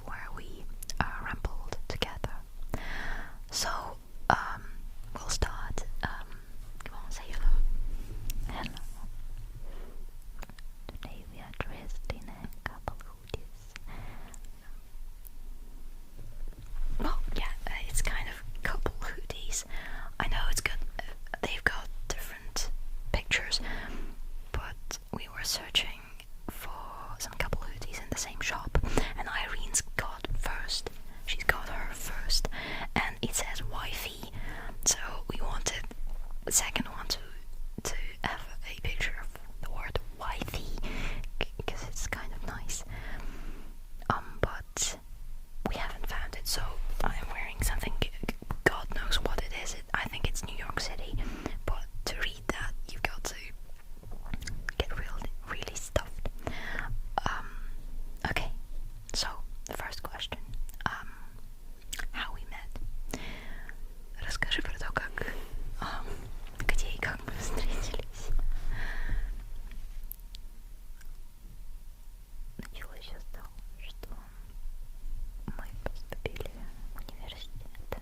where we rambled together. So we'll start. Come on, say hello. Hello. Today we are dressed in a couple hoodies. Well, yeah, it's kind of couple hoodies. I know it's got, they've got different pictures, but we were searching for some couple hoodies in the same shop, and Irene's got first. She's got her first, and it says wifey, so we wanted the second one to have a picture of the word wifey, because it's kind of nice. But we haven't found it, so I'm wearing something, God knows what it is. I think it's New York City, but to read that you've got to get really stuffed. Okay, so the first question, how we met. Расскажи про то, как, где и как мы встретились. Началось все с того, что мы поступили в университет.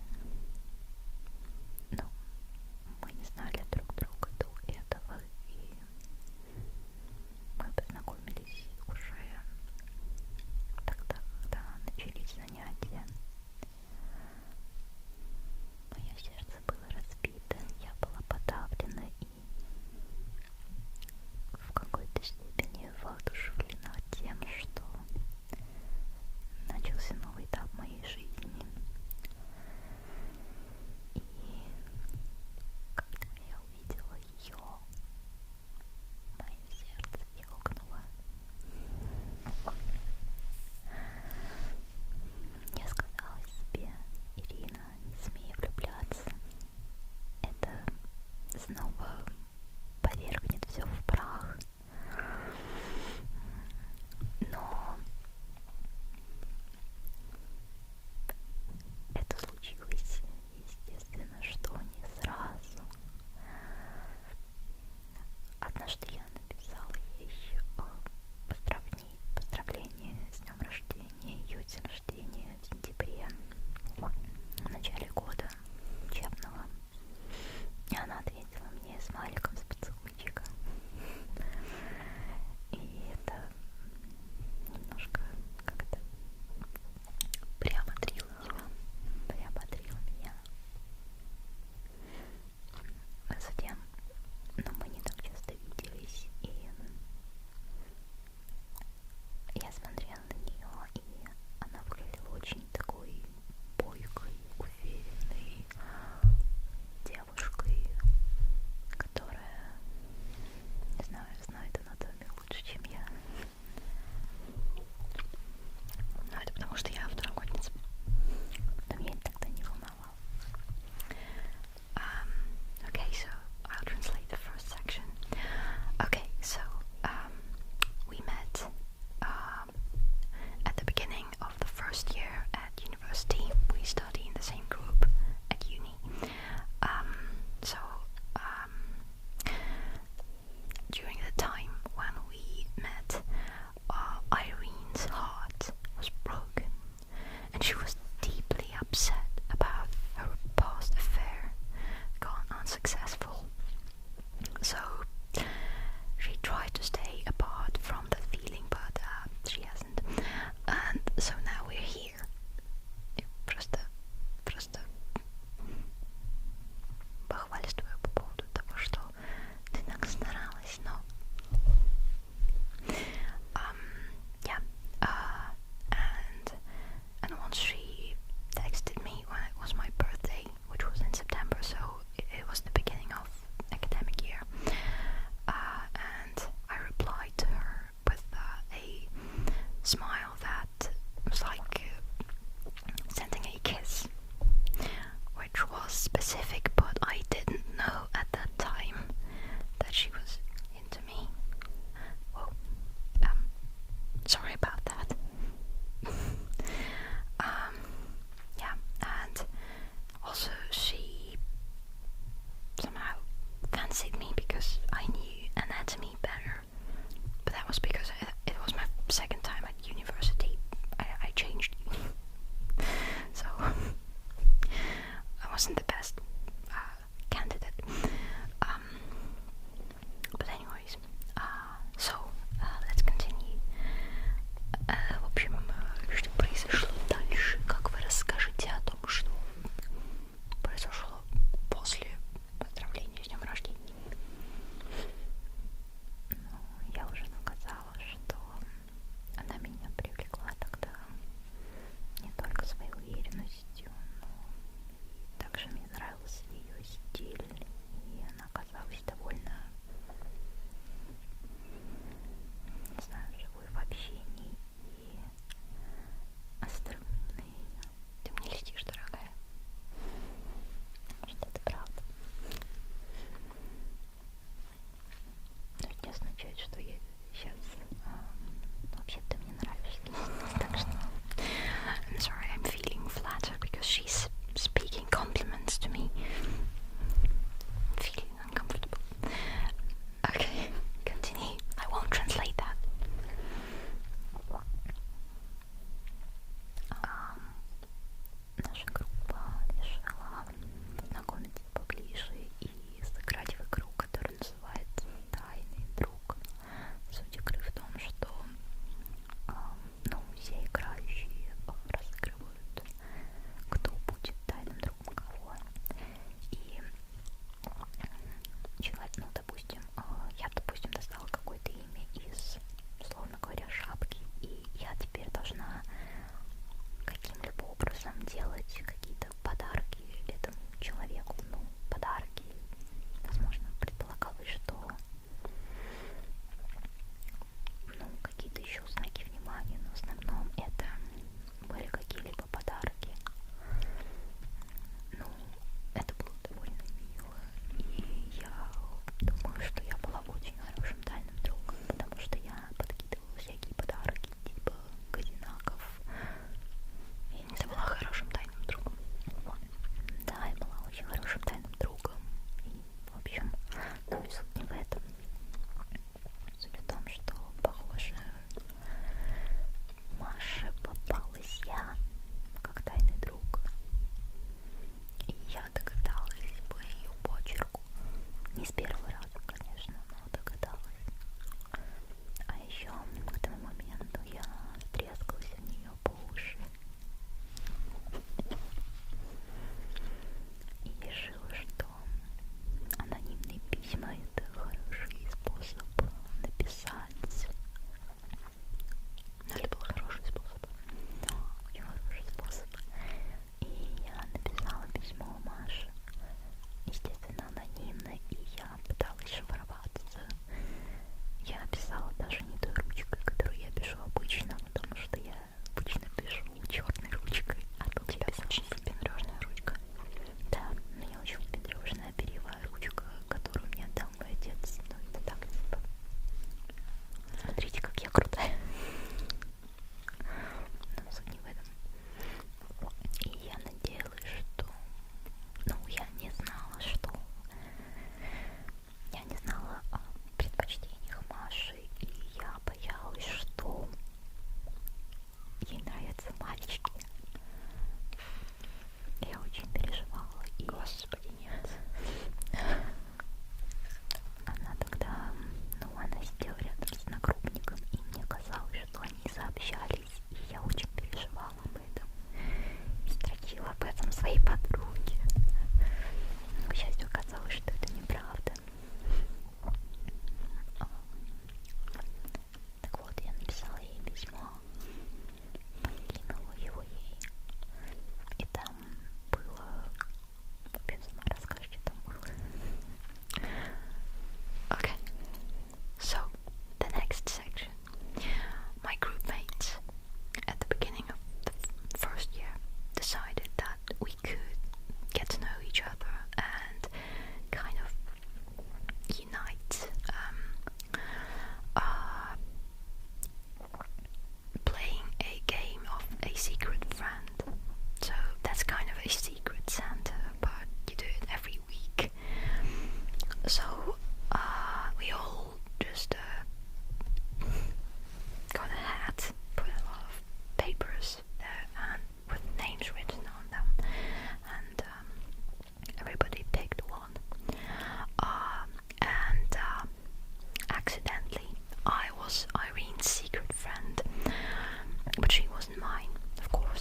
Но мы не знали друг друга до этого, и мы познакомились уже тогда, когда начались занятия. Мое сердце было разбито, я была подавлена и в какой-то степени воодушевлена тем, что начался новый этап моей жизни. И когда я увидела ее, мое сердце ёкнуло. Я сказала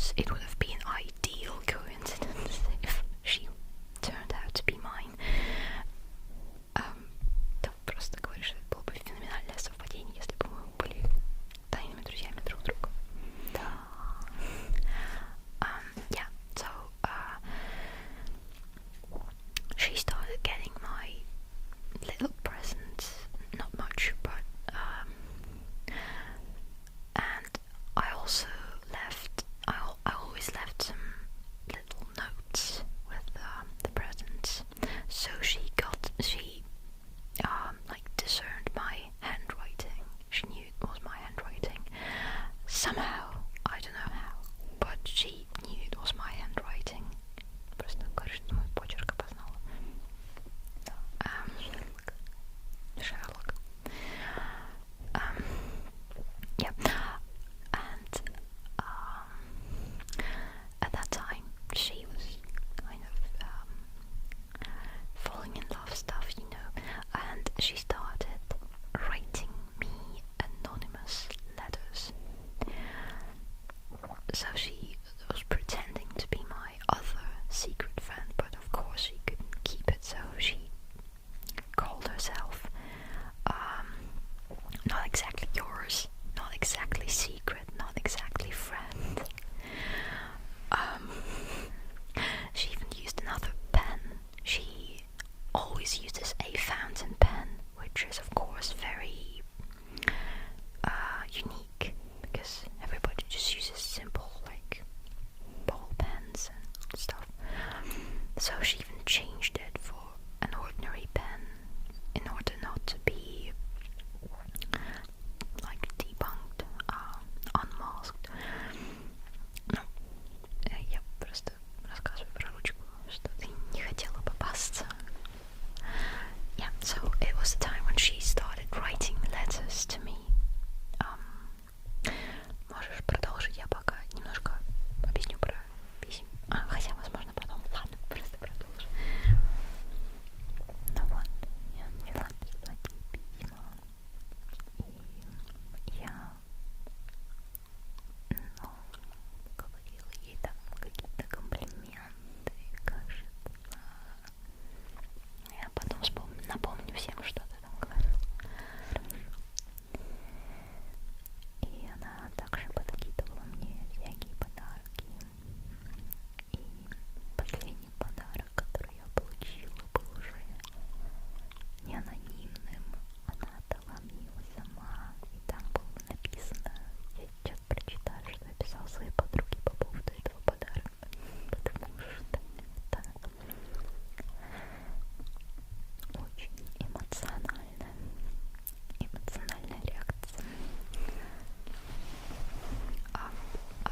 course, it would have been ideal coincidence if she turned out to be mine. Да, просто говорю, что это было бы феноменальное совпадение, если бы мы были тайными друзьями друг друга. Да. Yeah, so she started getting my little presents, not much, but and I also left. I always left some little notes with the presents, so she like discerned my handwriting. She knew it was my handwriting. Somehow, I don't know how, but she knew it was my handwriting. Просто, кажется, мой почерк опознала. Sherlock. Yeah, and at that time she was kind of falling in love stuff, you know, and she started writing me anonymous letters. So she was pretending to be my other secret friend, but of course she couldn't keep it, so she called herself not exactly yours, not exactly secret, not exactly friend. She even used another pen. She always uses a fountain pen, which is of course very unique, because everybody just uses simple like ball pens and stuff. So she even changed it for an ordinary pen in order not to be like debunked, unmasked. Ну, я просто рассказываю про ручку, что ты не хотела попасться. Yeah, so it was the time when she started writing letters to me. Можешь продолжить, я пока немножко объясню про писем. Хотя, возможно, потом. Ладно, просто продолжу. Ну вот, я начала писать письма, и я, говорила ей там какие-то комплименты, кажется. Я потом напомню всем, что ты там говорила. И она также подкидывала мне всякие подарки. И последний подарок, который я получила, был уже не анонимным. Она отдала мне его сама, и там было написано, я сейчас прочитаю, что я писала своей подруге по поводу этого подарка, потому что это очень эмоциональная реакция.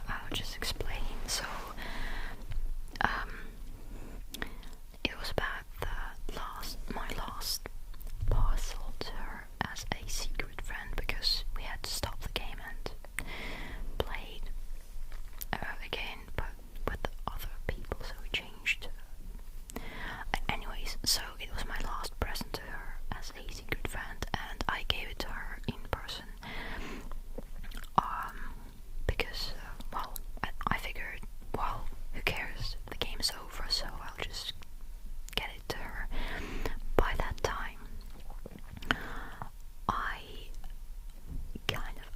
I'll just explain. So, it was about my last parcel to her as a secret friend, because we had to stop the game and played again, but with other people, so we changed. Anyways, so it was my last present to her as a secret friend, and I gave it to her in person. Because, well, I figured, well, who cares? The game's over, so I'll just get it to her. By that time,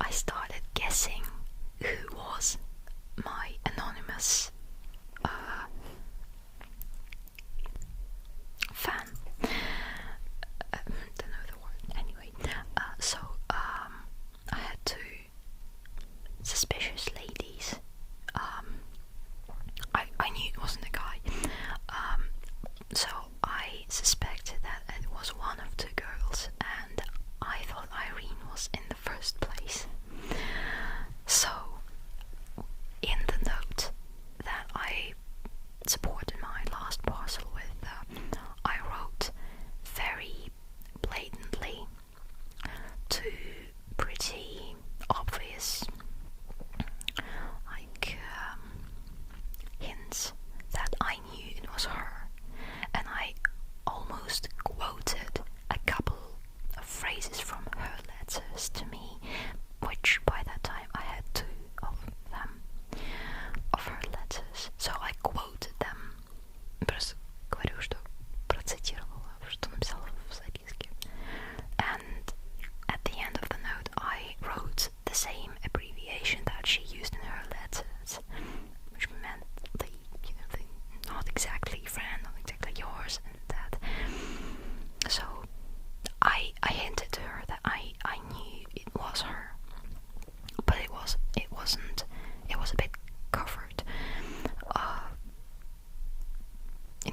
I started guessing who was my anonymous fan. Don't know the word. Anyway, so I had two suspicious ladies. I knew it wasn't a guy. So I suspected that it was one of two girls, and I thought Irene was in the first place. So in the note that просто говорю, что процитировала, что написала в записке. And at the end of the note, I wrote the same abbreviation that she used in her letters, which meant the not exactly friend, not exactly yours, and that. So I hinted to her that I knew it was her, but it wasn't. It was a bit covered in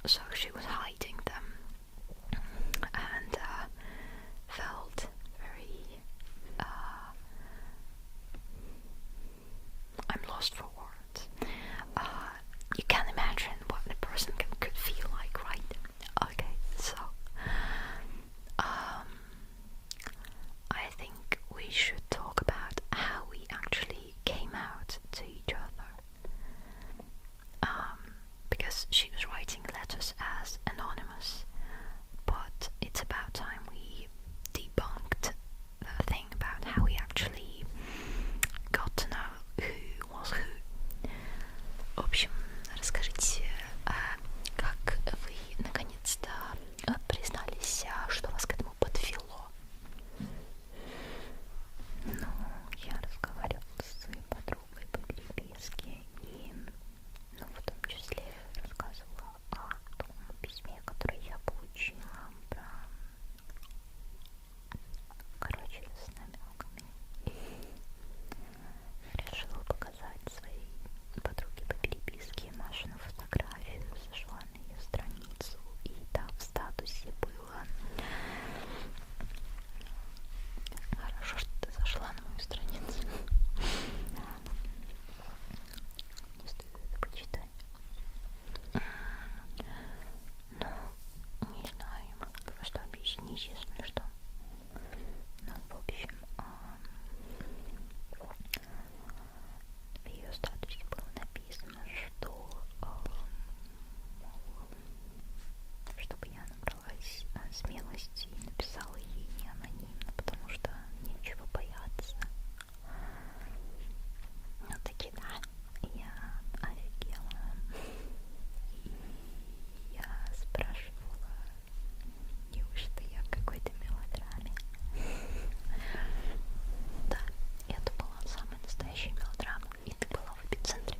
so she was hiding them and felt very I'm lost for words. You can imagine what the person could feel like, right? Okay, so I think we should talk about how we actually came out to each other. Because she was writing letters as anonymous, but it's about time we debunked the thing about how we actually got to know who was who. В общем, расскажите, как вы наконец-то признались, что вас к этому подвело? Ну, я разговаривала со своей подругой по-переписке и, в том числе рассказывала о том письме, которое я получила, с намеками. Решила показать своей подруге по переписке Машину фотографию, зашла на ее страницу, и там в статусе было: хорошо, что ты зашла на мою страницу. Не стоит это почитать. Не знаю, что объяснить, если что. В общем, в ее статусе было написано, что чтобы я набралась смелости и написала ей не анонимно, потому что нечего бояться. Таки да, я офигела. И я спрашивала, неужто я в какой-то мелодраме? Да, это была самая настоящая мелодрама, и ты была в эпицентре.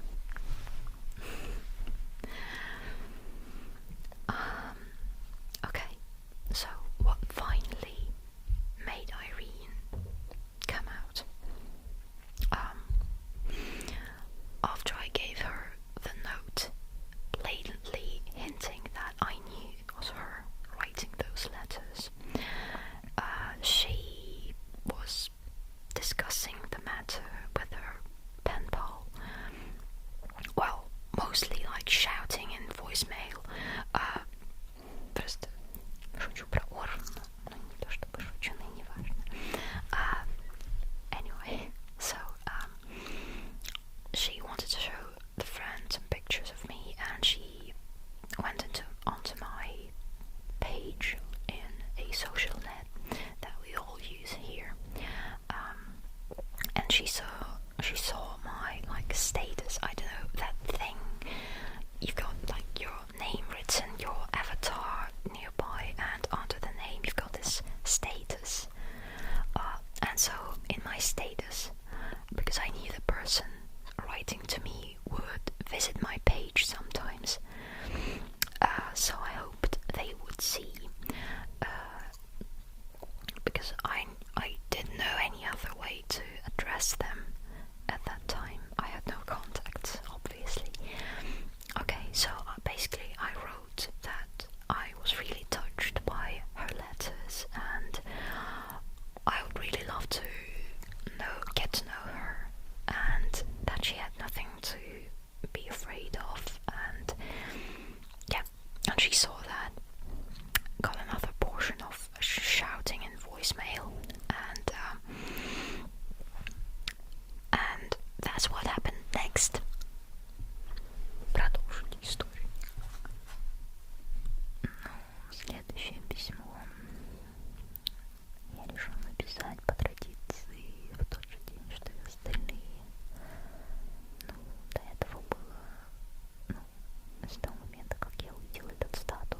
Okay, so what finally made Irene come out? After I gave her the note, blatantly hinting that I knew it was her writing those letters, she was discussing the matter with her pen pal. Well, mostly like shouting in voicemail. Просто шучу про Орн, но не то чтобы шучу, но и не важно. Anyway, so she wanted to show the friend some pictures of me, and she went onto my page in a social net that we all use here, and she saw my status. I don't know, that thing you've got your name written, your avatar nearby, and under the name you've got this status. And so in my status, because I knew the person writing to me would visit my page sometimes, so I hoped they would see, because I didn't know any other way to address them at that time. I had no contacts, obviously. Okay, so basically I wrote that I was really touched by her letters, and I would really love to get to know her, and that she had nothing to be afraid of, and yeah, and she saw that, got another portion of shouting in voicemail, and that's what happened next. Продолжить историю. Следующее письмо я решила написать по традиции в тот же день, что и остальные. До этого было, с того момента, как я увидела этот статус,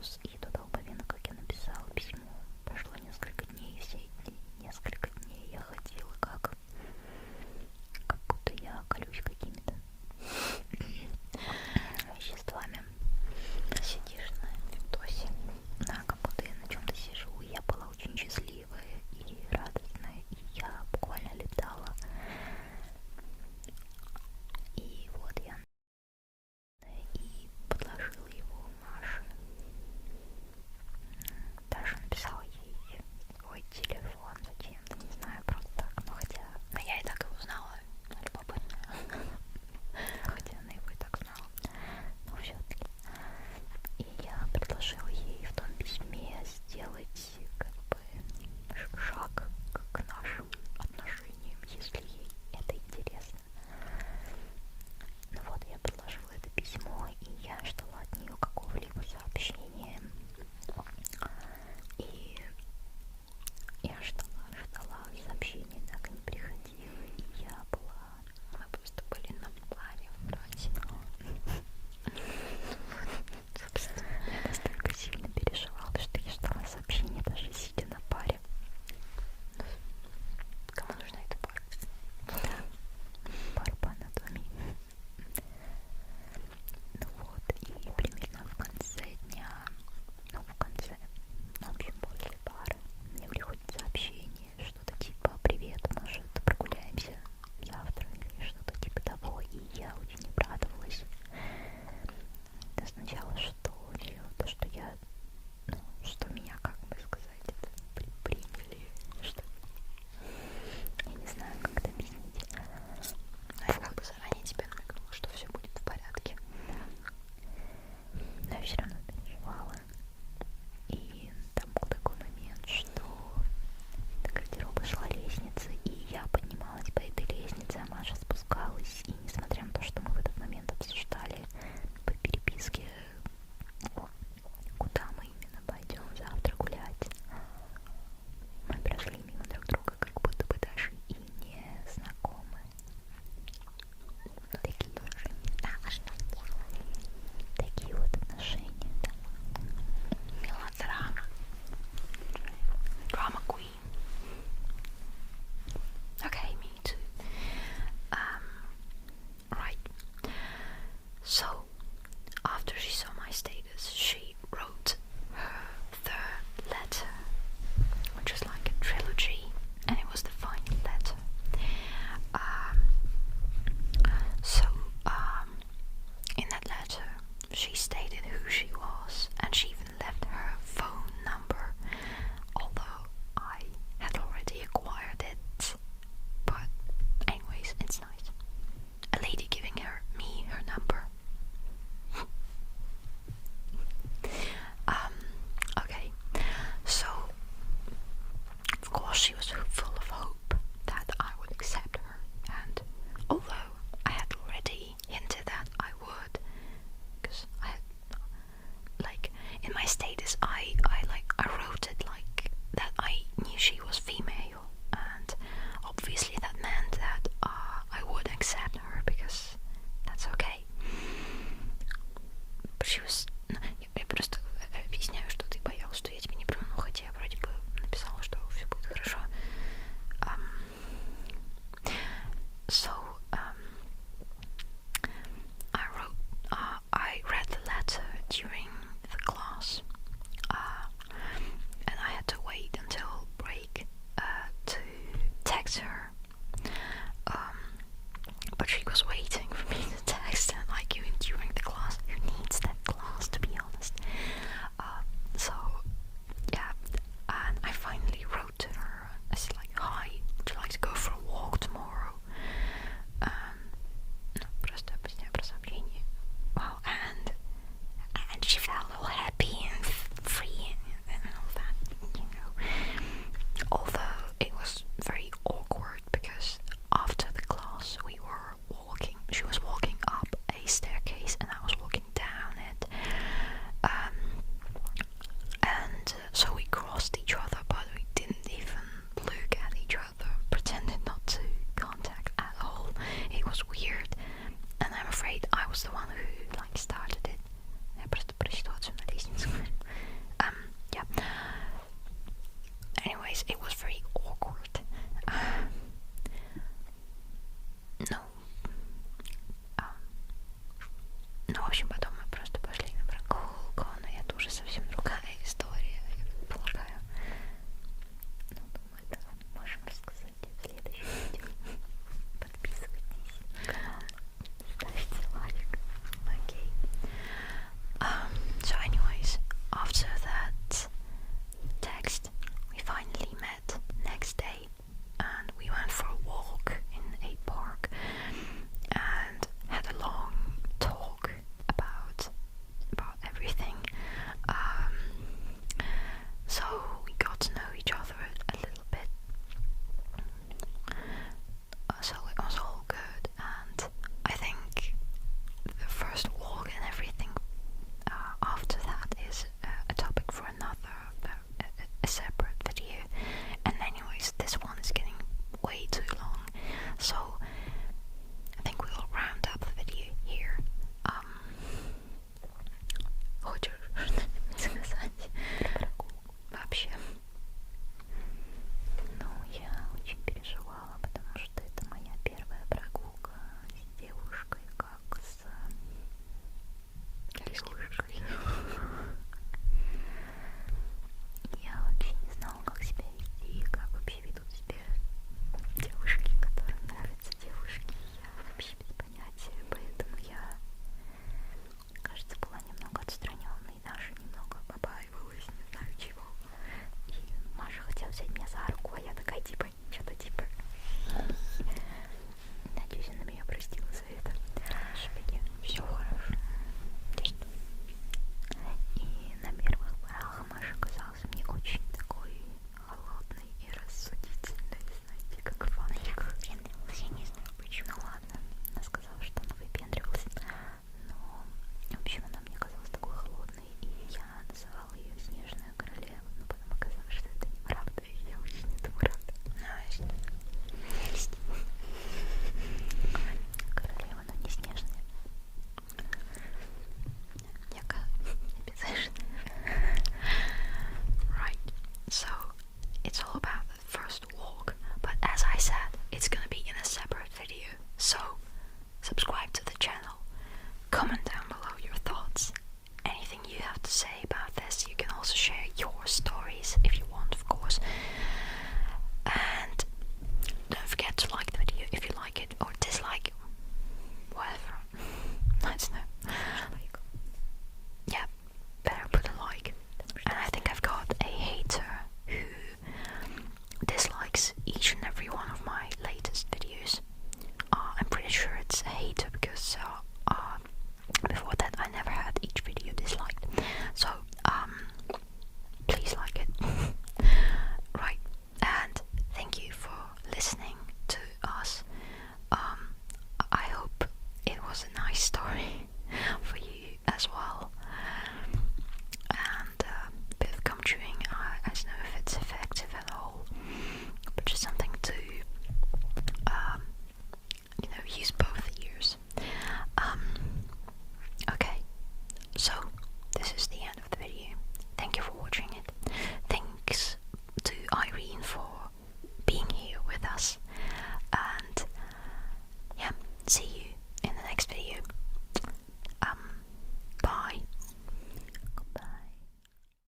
it was